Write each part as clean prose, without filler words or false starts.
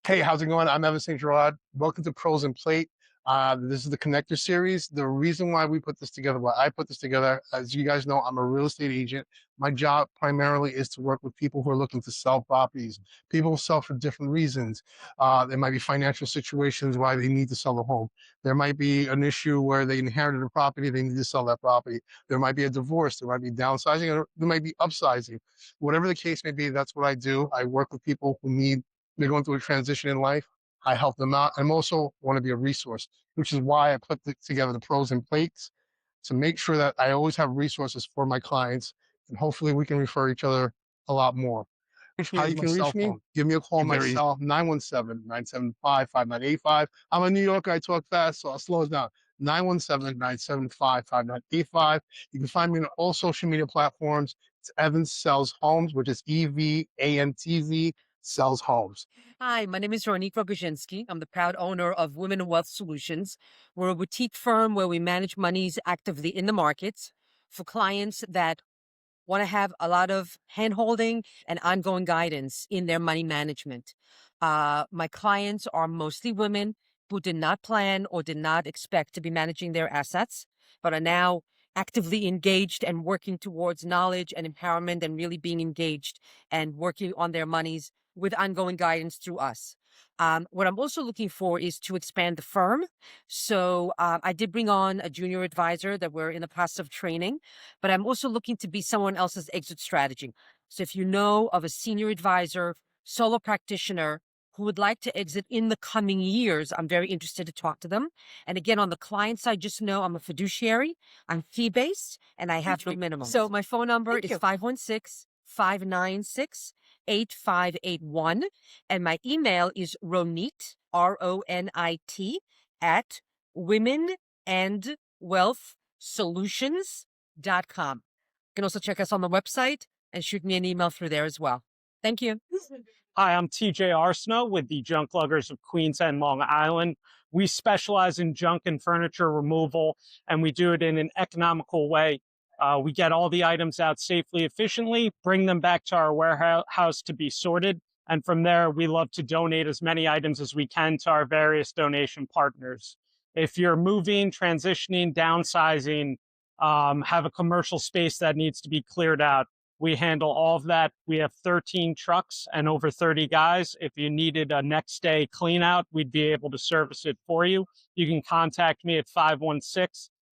Hey, how's it going? I'm Evantz Saint-Gerard. Welcome to Pros and Plate. This is the Connector series. The reason why we put this together, why I put this together, as you guys know, I'm a real estate agent. My job primarily is to work with people who are looking to sell properties. People sell for different reasons. There might be financial situations why they need to sell a home. There might be an issue where they inherited a property, they need to sell that property. There might be a divorce, there might be downsizing, or there might be upsizing. Whatever the case may be, that's what I do. I work with people who need they're going through a transition in life. I help them out. I'm also want to be a resource, which is why I put together the pros and plates to make sure that I always have resources for my clients, and hopefully we can refer each other a lot more. How you can reach me? Give me a call, my cell, 917-975-5985. I'm a New Yorker, I talk fast, so I'll slow it down. 917-975-5985. You can find me on all social media platforms. It's Evans Sells Homes, which is EVANTZ Sells Homes. Hi, my name is Ronit Rogoszinski. I'm the proud owner of Women+Wealth Solutions. We're a boutique firm where we manage monies actively in the markets for clients that want to have a lot of hand-holding and ongoing guidance in their money management. My clients are mostly women who did not plan or did not expect to be managing their assets, but are now actively engaged and working towards knowledge and empowerment and really being engaged and working on their monies with ongoing guidance through us. What I'm also looking for is to expand the firm. So I did bring on a junior advisor that we're in the process of training, but I'm also looking to be someone else's exit strategy. So if you know of a senior advisor, solo practitioner who would like to exit in the coming years, I'm very interested to talk to them. And again, on the client side, just know I'm a fiduciary, I'm fee-based, and I have no minimum. So my phone number is 516-596-8581. And my email is Ronit, RONIT, at womenandwealthsolutions.com. You can also check us on the website and shoot me an email through there as well. Thank you. Hi, I'm TJ Arsenault with the Junkluggers of Queens and Long Island. We specialize in junk and furniture removal, and we do it in an economical way. We get all the items out safely, efficiently, bring them back to our warehouse to be sorted, and from there, we love to donate as many items as we can to our various donation partners. If you're moving, transitioning, downsizing, have a commercial space that needs to be cleared out, we handle all of that. We have 13 trucks and over 30 guys. If you needed a next day clean out, we'd be able to service it for you. You can contact me at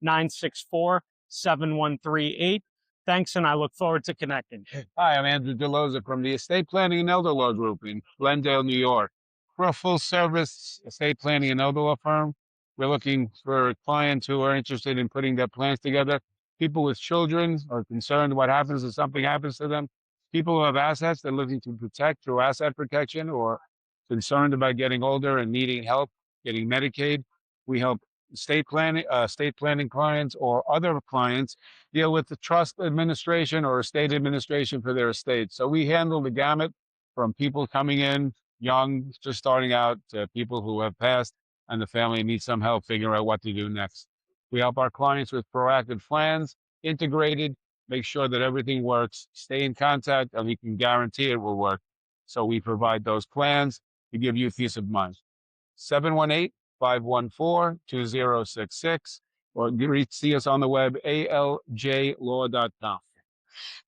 516-964-7138. Thanks, and I look forward to connecting. Hi, I'm Andrew DeLoza from the Estate Planning and Elder Law Group in Glendale, New York. We're a full-service estate planning and elder law firm. We're looking for clients who are interested in putting their plans together. People with children are concerned what happens if something happens to them. People who have assets they're looking to protect through asset protection or concerned about getting older and needing help, getting Medicaid. We help estate planning clients or other clients deal with the trust administration or estate administration for their estate. So we handle the gamut from people coming in young, just starting out, to people who have passed and the family needs some help figuring out what to do next. We help our clients with proactive plans, integrated, make sure that everything works, stay in contact, and we can guarantee it will work. So we provide those plans to give you peace of mind. 718-514-2066, or see us on the web, aljlaw.com.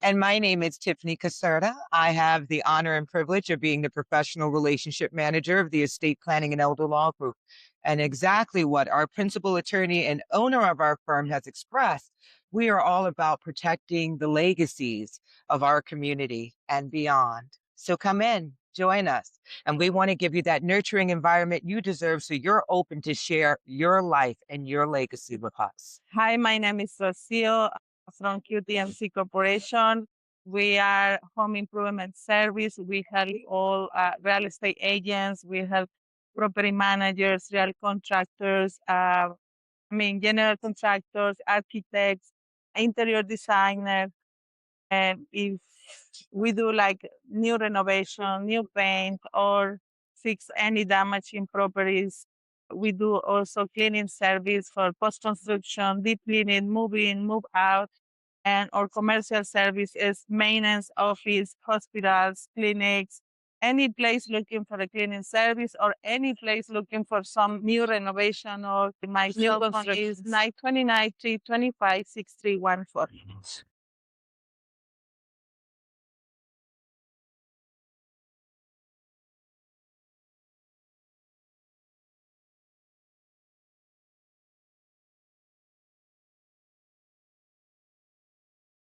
And my name is Tiffany Caserta. I have the honor and privilege of being the professional relationship manager of the Estate Planning and Elder Law Group. And exactly what our principal attorney and owner of our firm has expressed, we are all about protecting the legacies of our community and beyond. So come in, join us. And we want to give you that nurturing environment you deserve so you're open to share your life and your legacy with us. Hi, my name is Rocio from QTMC Corporation. We are home improvement service. We help all real estate agents. We help property managers, real contractors, general contractors, architects, interior designers. And if we do like new renovation, new paint, or fix any damage in properties, we do also cleaning service for post-construction, deep cleaning, move in, move out. And our commercial service is maintenance, office, hospitals, clinics, any place looking for a cleaning service or any place looking for some new renovation, or my cell phone is 929-325-6314.